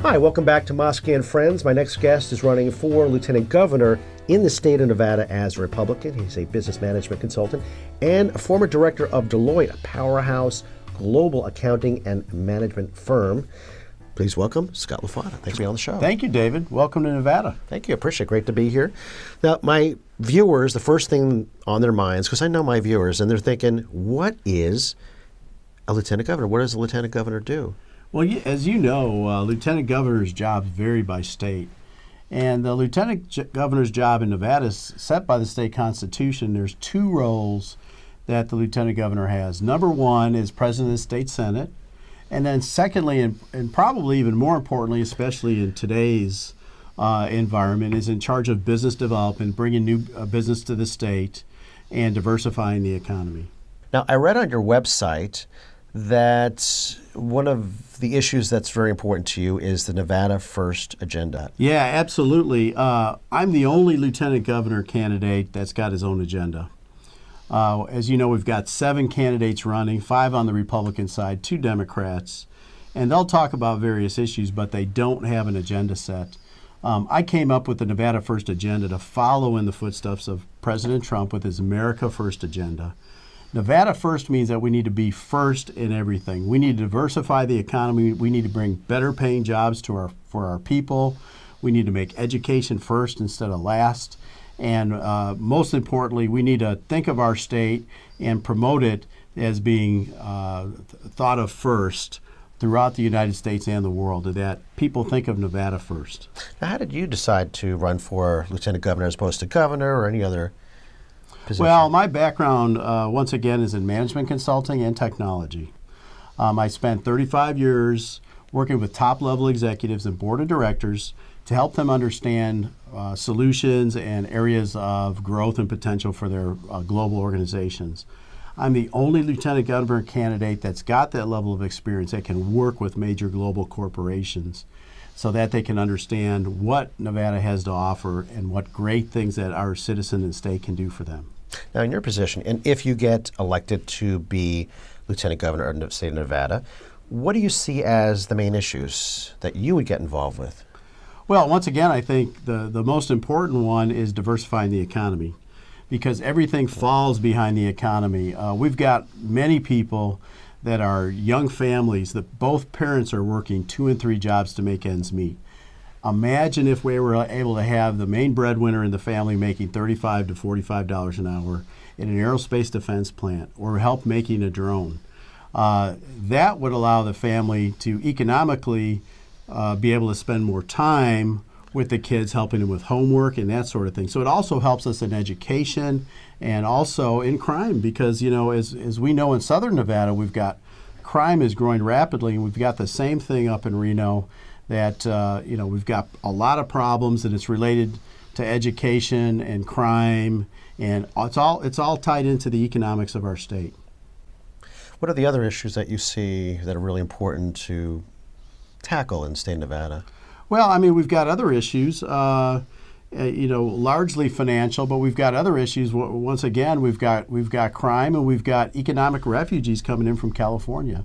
Hi, welcome back to Mosky and Friends. My next guest is running for Lieutenant Governor in the state of Nevada as a Republican. He's a business management consultant and a former director of Deloitte, a powerhouse global accounting and management firm. Please welcome Scott LaFauta. Thanks for being on the show. Thank you, David. Welcome to Nevada. Thank you. Appreciate it. Great to be here. Now, my viewers, the first thing on their minds, because I know my viewers, and they're thinking, what is a lieutenant governor? What does a lieutenant governor do? Well, as you know, lieutenant governor's jobs vary by state. And the lieutenant governor's job in Nevada is set by the state constitution. There's two roles that the lieutenant governor has. Number one is president of the state senate. And then secondly, and probably even more importantly, especially in today's environment, is in charge of business development, bringing new business to the state and diversifying the economy. Now, I read on your website that one of the issues that's very important to you is the Nevada First agenda. Yeah, absolutely. I'm the only lieutenant governor candidate that's got his own agenda. As you know, we've got 7 candidates running, 5 on the Republican side, 2 Democrats, and they'll talk about various issues, but they don't have an agenda set. I came up with the Nevada First agenda to follow in the footsteps of President Trump with his America First agenda. Nevada First means that we need to be first in everything. We need to diversify the economy. We need to bring better paying jobs for our people. We need to make education first instead of last. And most importantly, we need to think of our state and promote it as being thought of first throughout the United States and the world, that people think of Nevada first. Now, how did you decide to run for lieutenant governor as opposed to governor or any other position? Well, my background, once again, is in management consulting and technology. I spent 35 years working with top-level executives and board of directors to help them understand solutions and areas of growth and potential for their global organizations. I'm the only lieutenant governor candidate that's got that level of experience that can work with major global corporations so that they can understand what Nevada has to offer and what great things that our citizen and state can do for them. Now, in your position, and if you get elected to be lieutenant governor of the state of Nevada, what do you see as the main issues that you would get involved with? Well, once again, I think the most important one is diversifying the economy, because everything falls behind the economy. We've got many people that are young families that both parents are working 2 and 3 jobs to make ends meet. Imagine if we were able to have the main breadwinner in the family making $35 to $45 an hour in an aerospace defense plant or help making a drone. That would allow the family to economically be able to spend more time with the kids, helping them with homework and that sort of thing. So it also helps us in education and also in crime, because, you know, as we know in southern Nevada, we've got crime is growing rapidly, and we've got the same thing up in Reno, that we've got a lot of problems, and it's related to education and crime, and it's all tied into the economics of our state. What are the other issues that you see that are really important to tackle in the state of Nevada? Well, I mean, we've got other issues, largely financial, but we've got other issues. Once again, we've got crime, and we've got economic refugees coming in from California.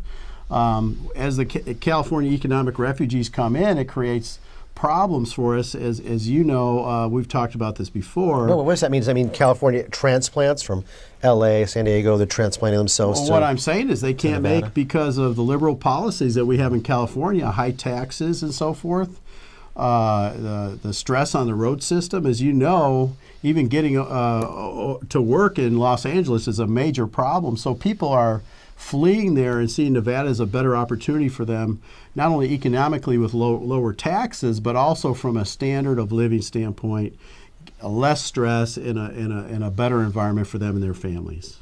As the California economic refugees come in, it creates problems for us. As you know, we've talked about this before. No, what does that mean? Does that mean California transplants from L.A., San Diego, they're transplanting themselves to what I'm saying is they can't Nevada? make, because of the liberal policies that we have in California, high taxes and so forth, the stress on the road system. As you know, even getting to work in Los Angeles is a major problem. So people are fleeing there and seeing Nevada as a better opportunity for them, not only economically with lower taxes, but also from a standard of living standpoint, less stress in a better environment for them and their families.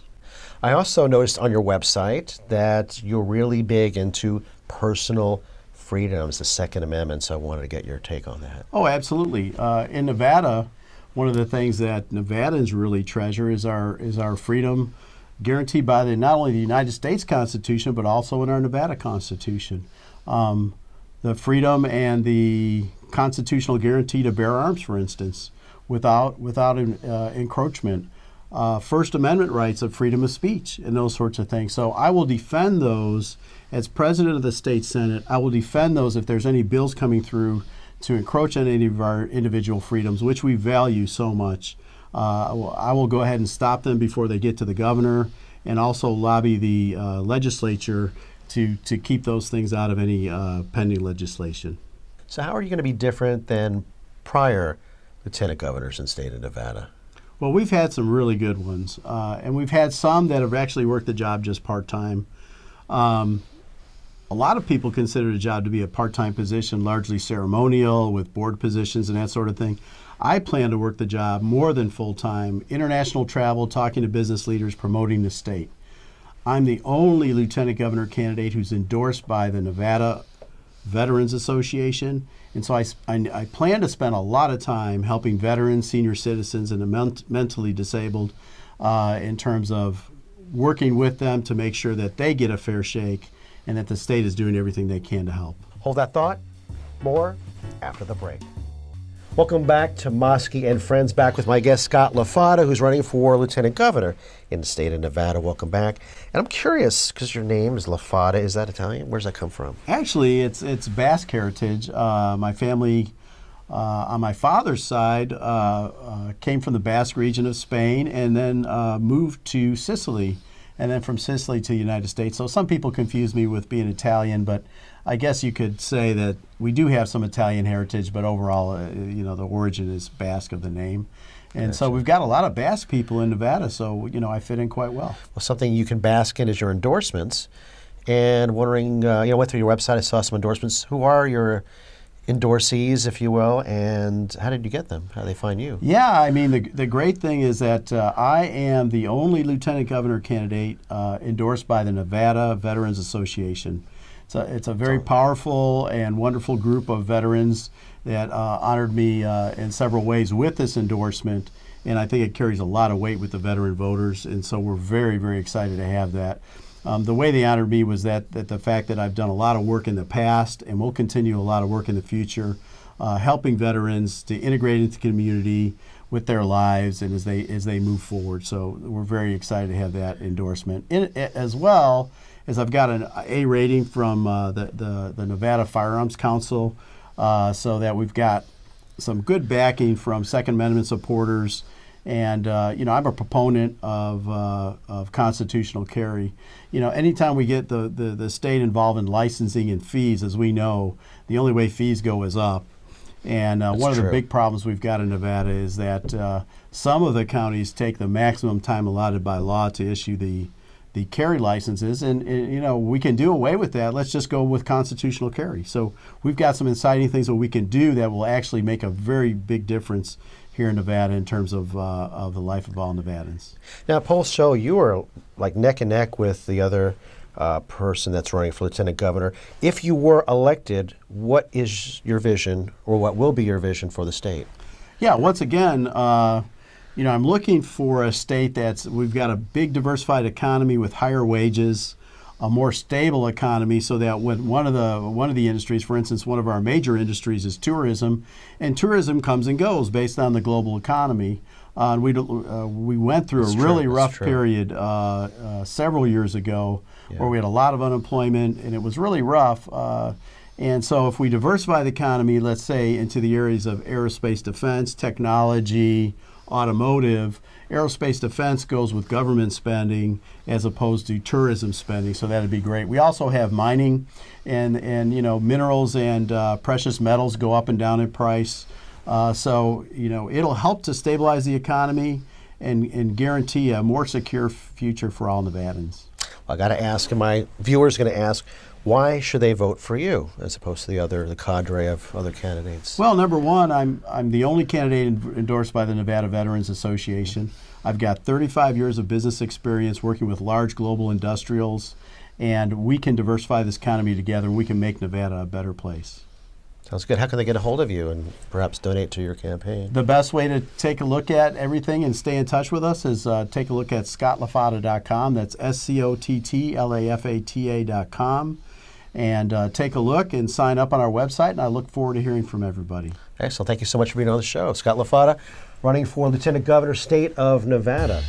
I also noticed on your website that you're really big into personal freedoms, the Second Amendment, so I wanted to get your take on that. Oh, absolutely. In Nevada, one of the things that Nevadans really treasure is our freedom, guaranteed by not only the United States Constitution, but also in our Nevada Constitution. The freedom and the constitutional guarantee to bear arms, for instance, without encroachment. First Amendment rights of freedom of speech and those sorts of things. So I will defend those as president of the state Senate. I will defend those if there's any bills coming through to encroach on any of our individual freedoms, which we value so much. I will go ahead and stop them before they get to the governor, and also lobby the legislature to keep those things out of any pending legislation. So how are you going to be different than prior lieutenant governors in the state of Nevada? Well, we've had some really good ones, and we've had some that have actually worked the job just part-time. A lot of people consider the job to be a part-time position, largely ceremonial, with board positions and that sort of thing. I plan to work the job more than full-time, international travel, talking to business leaders, promoting the state. I'm the only lieutenant governor candidate who's endorsed by the Nevada Veterans Association, and so I plan to spend a lot of time helping veterans, senior citizens, and the mentally disabled in terms of working with them to make sure that they get a fair shake and that the state is doing everything they can to help. Hold that thought. More after the break. Welcome back to Mosky and Friends, back with my guest Scott LaFada, who's running for lieutenant governor in the state of Nevada. Welcome back. And I'm curious, because your name is LaFada, is that Italian? Where's that come from? Actually, it's Basque heritage. My family on my father's side came from the Basque region of Spain and then moved to Sicily, and then from Sicily to the United States. So some people confuse me with being Italian, but I guess you could say that we do have some Italian heritage, but overall, the origin is Basque of the name. And so we've got a lot of Basque people in Nevada, so, I fit in quite well. Well, something you can bask in is your endorsements. And wondering, went through your website, I saw some endorsements. Who are your endorsees, if you will, and how did you get them? How do they find you? Yeah, I mean, the great thing is that I am the only lieutenant governor candidate endorsed by the Nevada Veterans Association. It's a very powerful and wonderful group of veterans that honored me in several ways with this endorsement, and I think it carries a lot of weight with the veteran voters, and so we're very, very excited to have that. The way they honored me was that the fact that I've done a lot of work in the past and will continue a lot of work in the future, helping veterans to integrate into the community with their lives and as they move forward. So we're very excited to have that endorsement. As well as I've got an A rating from the Nevada Firearms Council, so that we've got some good backing from Second Amendment supporters. And I'm a proponent of constitutional carry. Anytime we get the state involved in licensing and fees, as we know, the only way fees go is up. And one of the big problems we've got in Nevada is that some of the counties take the maximum time allotted by law to issue the carry licenses, and we can do away with that. Let's just go with constitutional carry. So we've got some exciting things that we can do that will actually make a very big difference here in Nevada in terms of the life of all Nevadans. Now, polls show you are like neck and neck with the other person that's running for lieutenant governor. If you were elected, what is your vision, or what will be your vision for the state? Yeah, once again, I'm looking for a state we've got a big diversified economy with higher wages, a more stable economy, so that when one of the industries, for instance, one of our major industries is tourism, and tourism comes and goes based on the global economy. We went through a really rough period several years ago where we had a lot of unemployment, and it was really rough. And so if we diversify the economy, let's say, into the areas of aerospace defense, technology, automotive, aerospace defense goes with government spending as opposed to tourism spending, so that'd be great. We also have mining, and minerals and precious metals go up and down in price. So it'll help to stabilize the economy and guarantee a more secure future for all Nevadans. Well, I got to ask, and my viewers are going to ask, why should they vote for you as opposed to the cadre of other candidates? Well, number one, I'm the only candidate endorsed by the Nevada Veterans Association. I've got 35 years of business experience working with large global industrials, and we can diversify this economy together, and we can make Nevada a better place. Sounds good. How can they get a hold of you and perhaps donate to your campaign? The best way to take a look at everything and stay in touch with us is take a look at scottlafata.com. That's SCOTTLAFATA.com. And take a look and sign up on our website, and I look forward to hearing from everybody. Excellent. Thank you so much for being on the show. Scott LaFata, running for Lieutenant Governor, State of Nevada.